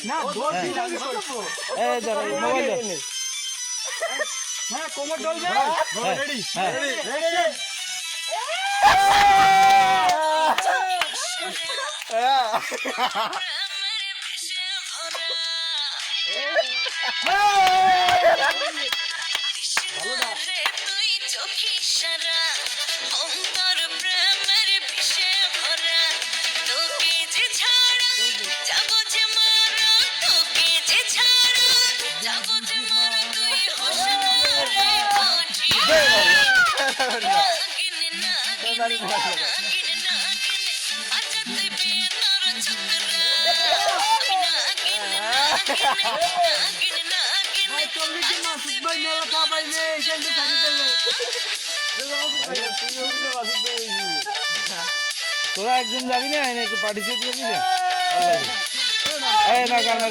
না এই ধর মোবাইল ধর। হ্যাঁ কোমর ডলবে রেডি হ্যাঁ। রেডি তোরা একজন যাবি না একটু পার্টিসিপেট করবি না এই না গান